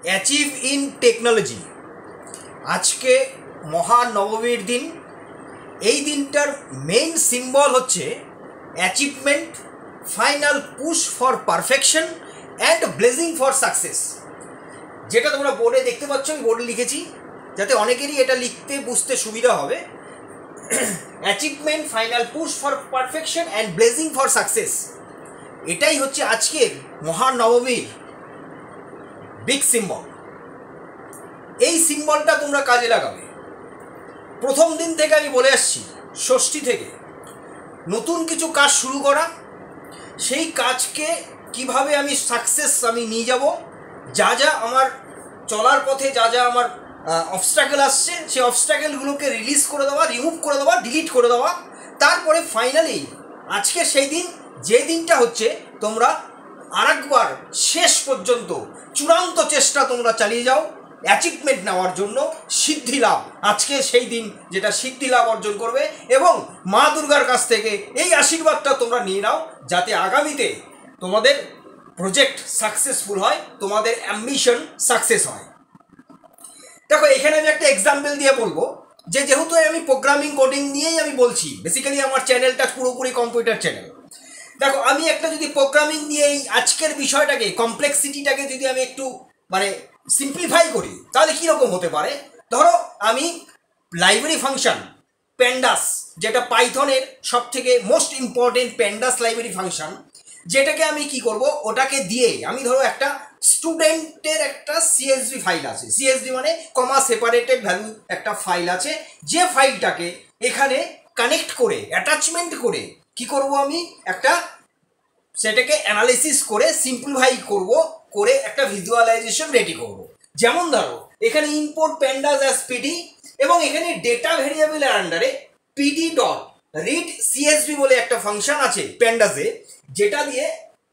Achieve in technology. আজকে মহানবমীর দিন। এই দিনটার মেইন সিম্বল হচ্ছে achievement, final push for perfection and blazing for success. যেটা তোমরা বোর্ডে দেখতে পাচ্ছ, আমি বোর্ডে লিখেছি যাতে অনেকেরই এটা লিখতে বুঝতে সুবিধা হবে। Achievement, final push for perfection and blazing for success, এটাই হচ্ছে আজকের মহানবমীর বিগ সিম্বল। এই সিম্বলটা তোমরা কাজে লাগাবে। প্রথম দিন থেকে আমি বলে আসছি, ষষ্ঠী থেকে নতুন কিছু কাজ শুরু করা, সেই কাজকে কিভাবে আমি সাকসেস আমি নিয়ে যাব, যা যা আমার চলার পথে যা যা আমার অবস্ট্রাগল আসছে, সেই অবস্ট্রাগলগুলোকে রিলিজ করে দেওয়া, রিমুভ করে দেওয়া, ডিলিট করে দেওয়া। তারপরে ফাইনালি আজকে সেই দিন, যে দিনটা হচ্ছে তোমরা আরেকবার শেষ পর্যন্ত চূড়ান্ত চেষ্টা তোমরা চালিয়ে যাও অ্যাচিভমেন্ট নেওয়ার জন্য, সিদ্ধি লাভ। আজকে সেই দিন যেটা সিদ্ধি লাভ অর্জন করবে, এবং মা দুর্গার কাছ থেকে এই আশীর্বাদটা তোমরা নিয়ে নাও যাতে আগামীতে তোমাদের প্রজেক্ট সাকসেসফুল হয়, তোমাদের অ্যাম্বিশন সাকসেস হয়। দেখো, এখানে আমি একটা এক্সাম্পল দিয়ে বলবো যে যেহেতু আমি প্রোগ্রামিং কোডিং নিয়েই আমি বলছি, বেসিক্যালি আমার চ্যানেলটা পুরোপুরি কম্পিউটার চ্যানেল। দেখো, আমি একটা যদি প্রোগ্রামিং নিয়ে এই আজকের বিষয়টাকে, কমপ্লেক্সিটিটাকে যদি আমি একটু সিম্পলিফাই করি, তাহলে কীরকম হতে পারে। ধরো, আমি লাইব্রেরি ফাংশন প্যান্ডাস, যেটা পাইথনের সব থেকে most important pandas library function, যেটাকে আমি কি করব, ওটাকে দিয়ে আমি ধরো একটা স্টুডেন্টের একটা সিএসভি ফাইল আছে, সিএসভি মানে কমা সেপারেটেড ভ্যালু একটা ফাইল আছে, যে ফাইলটাকে এখানে কানেক্ট করে অ্যাটাচমেন্ট করে কি করব, আমি একটা সেটাকে অ্যানালিসিস করে সিম্পলিফাই করব, করে একটা ভিজুয়ালাইজেশন রেডি করব। যেমন ধরো, এখানে ইম্পোর্ট প্যান্ডাস অ্যাজ পিডি, এবং এখানে ডেটা ভেরিয়েবলের আন্ডারে পিডি ডট রিড সিএসভি বলে একটা ফাংশন আছে প্যান্ডাসে, যেটা দিয়ে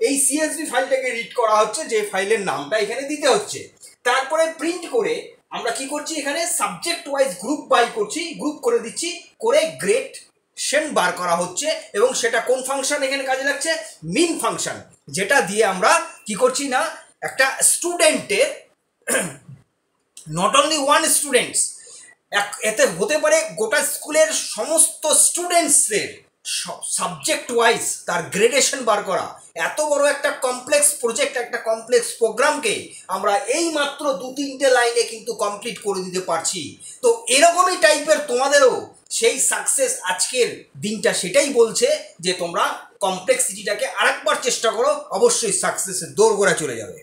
এই সিএসভি ফাইলটাকে রিড করা হচ্ছে, যে ফাইলের নামটা এখানে দিতে হচ্ছে। তারপরে প্রিন্ট করে আমরা কি করছি, এখানে সাবজেক্ট ওয়াইজ গ্রুপ বাই করছি, গ্রুপ করে দিচ্ছি, করে গ্রেডেশন বার করা হচ্ছে। এবং সেটা কোন ফাংশন এখানে কাজে লাগছে, মিন ফাংশন, যেটা দিয়ে আমরা কি করছি না, একটা স্টুডেন্টের নট অনলি ওয়ান স্টুডেন্টস, এতে হতে পারে গোটা স্কুলের সমস্ত স্টুডেন্টসদের সাবজেক্ট ওয়াইজ তার গ্রেডেশন বার করা। এত বড় একটা কমপ্লেক্স প্রজেক্ট, একটা কমপ্লেক্স প্রোগ্রামকে আমরা এই মাত্র 2-3টে লাইনে কিন্তু কমপ্লিট করে দিতে পারছি। তো এরকমই টাইপের তোমাদেরও সেই সাকসেস আজকের দিনটা সেটাই বলছে যে তোমরা কমপ্লেক্সিটিটাকে আরেকবার চেষ্টা করো, অবশ্যই সাকসেসের দোরগোড়ায় চলে যাবে।